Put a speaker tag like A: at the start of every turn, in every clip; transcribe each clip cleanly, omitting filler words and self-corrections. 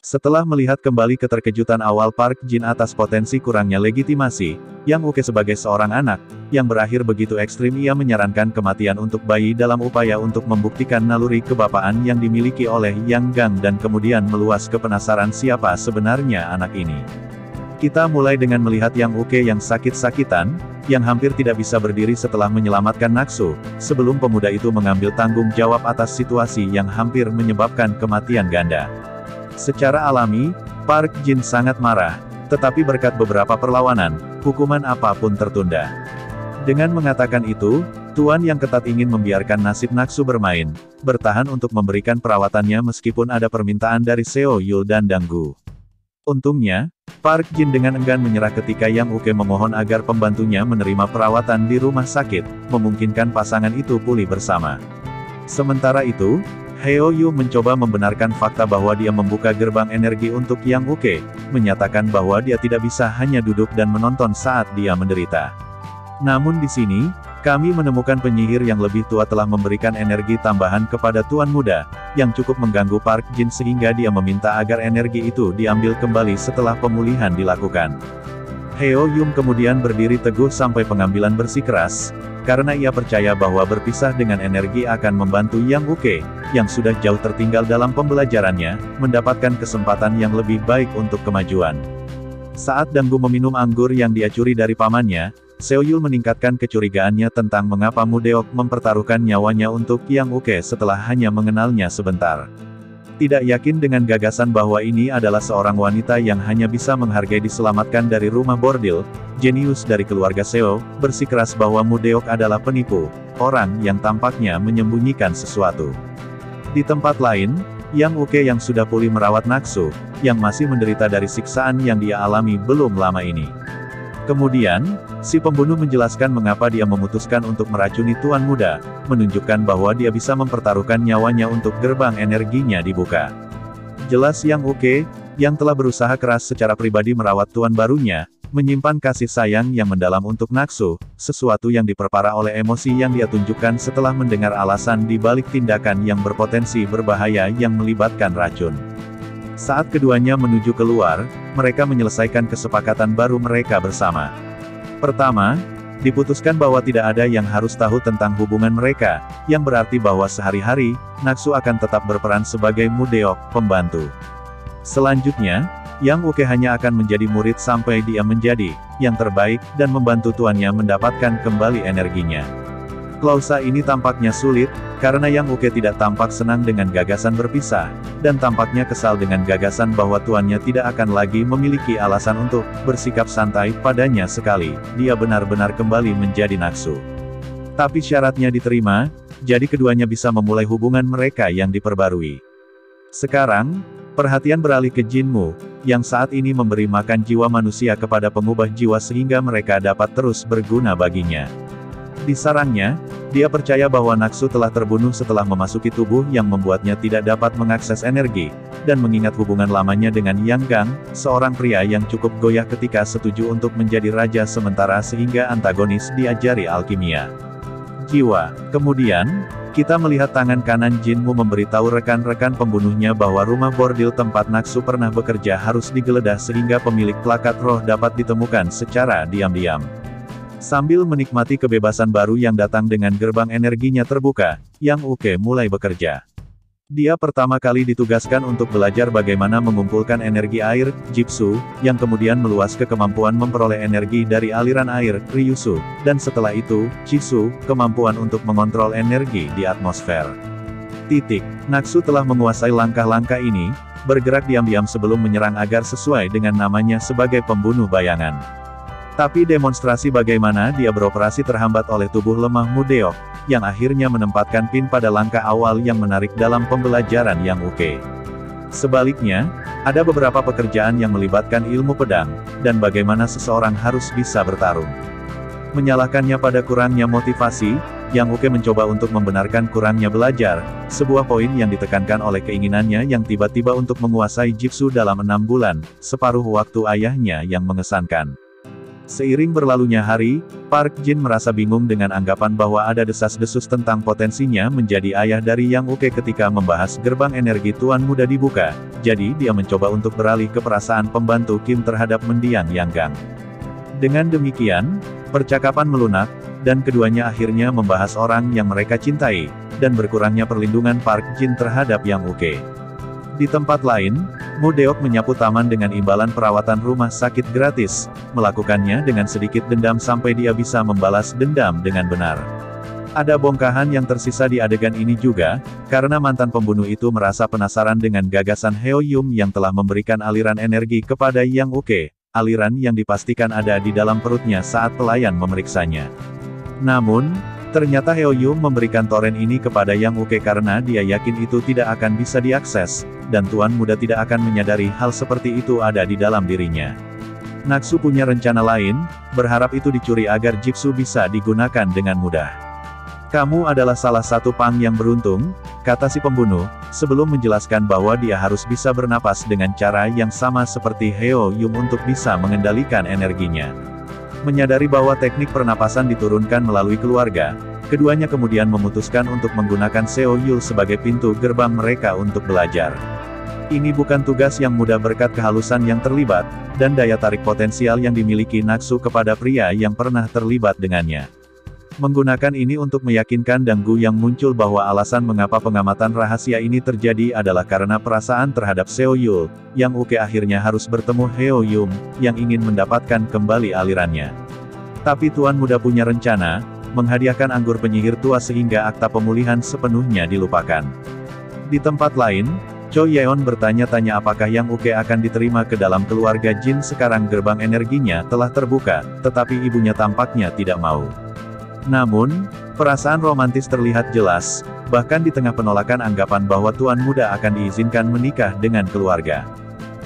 A: Setelah melihat kembali keterkejutan awal Park Jin atas potensi kurangnya legitimasi, Yang Uke sebagai seorang anak, yang berakhir begitu ekstrim, ia menyarankan kematian untuk bayi dalam upaya untuk membuktikan naluri kebapaan yang dimiliki oleh Yang Gang dan kemudian meluas ke penasaran siapa sebenarnya anak ini. Kita mulai dengan melihat Yang Uke yang sakit-sakitan, yang hampir tidak bisa berdiri setelah menyelamatkan Naksu, sebelum pemuda itu mengambil tanggung jawab atas situasi yang hampir menyebabkan kematian ganda. Secara alami, Park Jin sangat marah, tetapi berkat beberapa perlawanan, hukuman apapun tertunda. Dengan mengatakan itu, Tuan yang ketat ingin membiarkan nasib Naksu bermain, bertahan untuk memberikan perawatannya meskipun ada permintaan dari Seo Yul dan Danggu. Untungnya, Park Jin dengan enggan menyerah ketika Yang Uke memohon agar pembantunya menerima perawatan di rumah sakit, memungkinkan pasangan itu pulih bersama. Sementara itu, Heo Yu mencoba membenarkan fakta bahwa dia membuka gerbang energi untuk Yang Uke, menyatakan bahwa dia tidak bisa hanya duduk dan menonton saat dia menderita. Namun di sini, kami menemukan penyihir yang lebih tua telah memberikan energi tambahan kepada Tuan Muda, yang cukup mengganggu Park Jin sehingga dia meminta agar energi itu diambil kembali setelah pemulihan dilakukan. Heo Yum kemudian berdiri teguh sampai pengambilan bersikeras, karena ia percaya bahwa berpisah dengan energi akan membantu Yang Uke, yang sudah jauh tertinggal dalam pembelajarannya, mendapatkan kesempatan yang lebih baik untuk kemajuan. Saat Danggu meminum anggur yang dia curi dari pamannya, Seo Yul meningkatkan kecurigaannya tentang mengapa Mudeok mempertaruhkan nyawanya untuk Yang Uke setelah hanya mengenalnya sebentar. Tidak yakin dengan gagasan bahwa ini adalah seorang wanita yang hanya bisa menghargai diselamatkan dari rumah bordil, jenius dari keluarga Seo, bersikeras bahwa Mudeok adalah penipu, orang yang tampaknya menyembunyikan sesuatu. Di tempat lain, Yang Uke yang sudah pulih merawat Naksu, yang masih menderita dari siksaan yang dia alami belum lama ini. Kemudian, si pembunuh menjelaskan mengapa dia memutuskan untuk meracuni Tuan Muda, menunjukkan bahwa dia bisa mempertaruhkan nyawanya untuk gerbang energinya dibuka. Jelas Yang Uke, yang telah berusaha keras secara pribadi merawat tuan barunya, menyimpan kasih sayang yang mendalam untuk Naksu, sesuatu yang diperparah oleh emosi yang dia tunjukkan setelah mendengar alasan di balik tindakan yang berpotensi berbahaya yang melibatkan racun. Saat keduanya menuju keluar, mereka menyelesaikan kesepakatan baru mereka bersama. Pertama, diputuskan bahwa tidak ada yang harus tahu tentang hubungan mereka, yang berarti bahwa sehari-hari, Naksu akan tetap berperan sebagai Mudeok, pembantu. Selanjutnya, Yang Uke hanya akan menjadi murid sampai dia menjadi yang terbaik, dan membantu tuannya mendapatkan kembali energinya. Klausa ini tampaknya sulit, karena Yang Uke tidak tampak senang dengan gagasan berpisah, dan tampaknya kesal dengan gagasan bahwa tuannya tidak akan lagi memiliki alasan untuk bersikap santai padanya sekali dia benar-benar kembali menjadi Naksu. Tapi syaratnya diterima, jadi keduanya bisa memulai hubungan mereka yang diperbarui. Sekarang, perhatian beralih ke Jinmu, yang saat ini memberi makan jiwa manusia kepada pengubah jiwa sehingga mereka dapat terus berguna baginya. Di sarangnya, dia percaya bahwa Naksu telah terbunuh setelah memasuki tubuh yang membuatnya tidak dapat mengakses energi, dan mengingat hubungan lamanya dengan Yang Gang, seorang pria yang cukup goyah ketika setuju untuk menjadi raja sementara sehingga antagonis diajari alkimia jiwa. Kemudian, kita melihat tangan kanan Jinmu memberitahu rekan-rekan pembunuhnya bahwa rumah bordil tempat Naksu pernah bekerja harus digeledah sehingga pemilik plakat roh dapat ditemukan secara diam-diam. Sambil menikmati kebebasan baru yang datang dengan gerbang energinya terbuka, Yang Uke mulai bekerja. Dia pertama kali ditugaskan untuk belajar bagaimana mengumpulkan energi air, Jitsu, yang kemudian meluas ke kemampuan memperoleh energi dari aliran air, Ryusu, dan setelah itu, Chisu, kemampuan untuk mengontrol energi di atmosfer. Naksu telah menguasai langkah-langkah ini, bergerak diam-diam sebelum menyerang agar sesuai dengan namanya sebagai pembunuh bayangan. Tapi demonstrasi bagaimana dia beroperasi terhambat oleh tubuh lemah Mudeok, yang akhirnya menempatkan pin pada langkah awal yang menarik dalam pembelajaran Yang Uke. Sebaliknya, ada beberapa pekerjaan yang melibatkan ilmu pedang, dan bagaimana seseorang harus bisa bertarung. Menyalahkannya pada kurangnya motivasi, Yang Uke mencoba untuk membenarkan kurangnya belajar, sebuah poin yang ditekankan oleh keinginannya yang tiba-tiba untuk menguasai Jitsu dalam 6 bulan, separuh waktu ayahnya yang mengesankan. Seiring berlalunya hari, Park Jin merasa bingung dengan anggapan bahwa ada desas-desus tentang potensinya menjadi ayah dari Yang Uke ketika membahas gerbang energi Tuan Muda dibuka, jadi dia mencoba untuk beralih ke perasaan pembantu Kim terhadap mendiang Yang Gang. Dengan demikian, percakapan melunak, dan keduanya akhirnya membahas orang yang mereka cintai, dan berkurangnya perlindungan Park Jin terhadap Yang Uke. Di tempat lain, Mu Deok menyapu taman dengan imbalan perawatan rumah sakit gratis, melakukannya dengan sedikit dendam sampai dia bisa membalas dendam dengan benar. Ada bongkahan yang tersisa di adegan ini juga, karena mantan pembunuh itu merasa penasaran dengan gagasan Heo Yum yang telah memberikan aliran energi kepada Yang Uke, aliran yang dipastikan ada di dalam perutnya saat pelayan memeriksanya. Namun, ternyata Heo Yum memberikan toren ini kepada Yang Uke karena dia yakin itu tidak akan bisa diakses, dan Tuan Muda tidak akan menyadari hal seperti itu ada di dalam dirinya. Naksu punya rencana lain, berharap itu dicuri agar Jipsu bisa digunakan dengan mudah. Kamu adalah salah satu Pang yang beruntung, kata si pembunuh, sebelum menjelaskan bahwa dia harus bisa bernapas dengan cara yang sama seperti Heo Yum untuk bisa mengendalikan energinya. Menyadari bahwa teknik pernapasan diturunkan melalui keluarga, keduanya kemudian memutuskan untuk menggunakan Seo Yul sebagai pintu gerbang mereka untuk belajar. Ini bukan tugas yang mudah berkat kehalusan yang terlibat, dan daya tarik potensial yang dimiliki Naksu kepada pria yang pernah terlibat dengannya. Menggunakan ini untuk meyakinkan Danggu yang muncul bahwa alasan mengapa pengamatan rahasia ini terjadi adalah karena perasaan terhadap Seo Yul, Yang Uke akhirnya harus bertemu Heo Yum, yang ingin mendapatkan kembali alirannya. Tapi Tuan Muda punya rencana, menghadiahkan anggur penyihir tua sehingga akta pemulihan sepenuhnya dilupakan. Di tempat lain, Cho Yeon bertanya-tanya apakah Yang Uke akan diterima ke dalam keluarga Jin sekarang gerbang energinya telah terbuka, tetapi ibunya tampaknya tidak mau. Namun, perasaan romantis terlihat jelas, bahkan di tengah penolakan anggapan bahwa Tuan Muda akan diizinkan menikah dengan keluarga.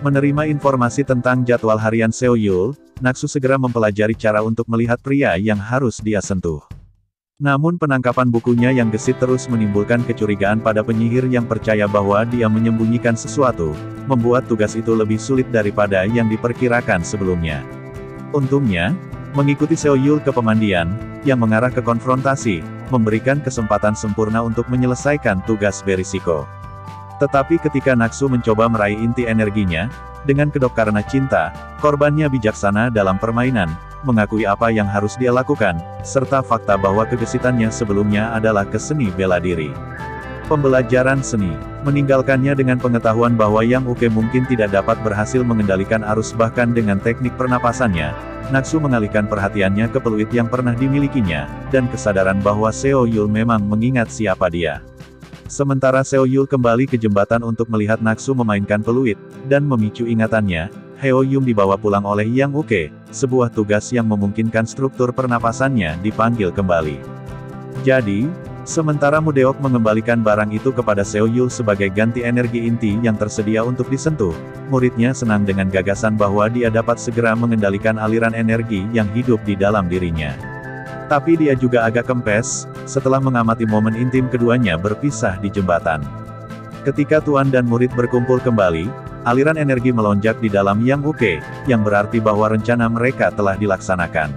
A: Menerima informasi tentang jadwal harian Seo Yul, Naksu segera mempelajari cara untuk melihat pria yang harus dia sentuh. Namun penangkapan bukunya yang gesit terus menimbulkan kecurigaan pada penyihir yang percaya bahwa dia menyembunyikan sesuatu, membuat tugas itu lebih sulit daripada yang diperkirakan sebelumnya. Untungnya, mengikuti Seo Yul ke pemandian, yang mengarah ke konfrontasi, memberikan kesempatan sempurna untuk menyelesaikan tugas berisiko. Tetapi ketika Naksu mencoba meraih inti energinya, dengan kedok karena cinta, korbannya bijaksana dalam permainan, mengakui apa yang harus dia lakukan, serta fakta bahwa kegesitannya sebelumnya adalah ke seni bela diri. Pembelajaran seni, meninggalkannya dengan pengetahuan bahwa Yang Uke mungkin tidak dapat berhasil mengendalikan arus bahkan dengan teknik pernapasannya, Naksu mengalihkan perhatiannya ke peluit yang pernah dimilikinya, dan kesadaran bahwa Seo Yul memang mengingat siapa dia. Sementara Seo Yul kembali ke jembatan untuk melihat Naksu memainkan peluit, dan memicu ingatannya, Heo Yum dibawa pulang oleh Yang Uke, sebuah tugas yang memungkinkan struktur pernapasannya dipanggil kembali. Jadi, sementara Mu Deok mengembalikan barang itu kepada Seo Yul sebagai ganti energi inti yang tersedia untuk disentuh, muridnya senang dengan gagasan bahwa dia dapat segera mengendalikan aliran energi yang hidup di dalam dirinya. Tapi dia juga agak kempes, setelah mengamati momen intim keduanya berpisah di jembatan. Ketika tuan dan murid berkumpul kembali, aliran energi melonjak di dalam Yang Uke, yang berarti bahwa rencana mereka telah dilaksanakan.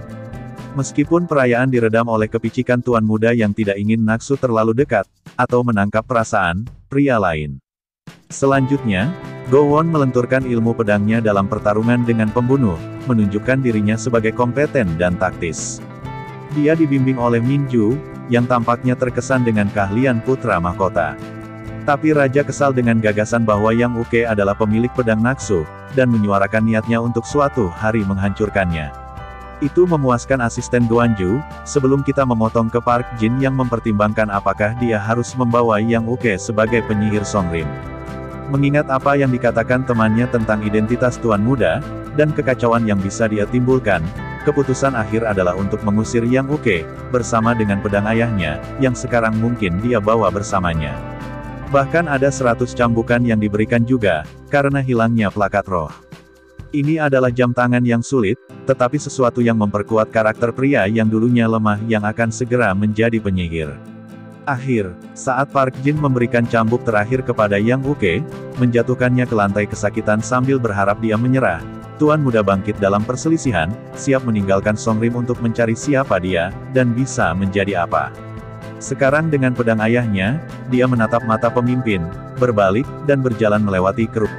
A: Meskipun perayaan diredam oleh kepicikan tuan muda yang tidak ingin Naksu terlalu dekat, atau menangkap perasaan pria lain. Selanjutnya, Gowon melenturkan ilmu pedangnya dalam pertarungan dengan pembunuh, menunjukkan dirinya sebagai kompeten dan taktis. Dia dibimbing oleh Minju, yang tampaknya terkesan dengan keahlian putra mahkota. Tapi Raja kesal dengan gagasan bahwa Yang Uke adalah pemilik pedang Naksu, dan menyuarakan niatnya untuk suatu hari menghancurkannya. Itu memuaskan asisten Guanju, sebelum kita memotong ke Park Jin yang mempertimbangkan apakah dia harus membawa Yang Uke sebagai penyihir Songrim. Mengingat apa yang dikatakan temannya tentang identitas Tuan Muda, dan kekacauan yang bisa dia timbulkan, keputusan akhir adalah untuk mengusir Yang Uke, bersama dengan pedang ayahnya, yang sekarang mungkin dia bawa bersamanya. Bahkan ada 100 cambukan yang diberikan juga, karena hilangnya plakat roh. Ini adalah jam tangan yang sulit, tetapi sesuatu yang memperkuat karakter pria yang dulunya lemah yang akan segera menjadi penyihir. Akhir, saat Park Jin memberikan cambuk terakhir kepada Yang Uke, menjatuhkannya ke lantai kesakitan sambil berharap dia menyerah, Tuan muda bangkit dalam perselisihan, siap meninggalkan Songrim untuk mencari siapa dia, dan bisa menjadi apa. Sekarang dengan pedang ayahnya, dia menatap mata pemimpin, berbalik, dan berjalan melewati keruk.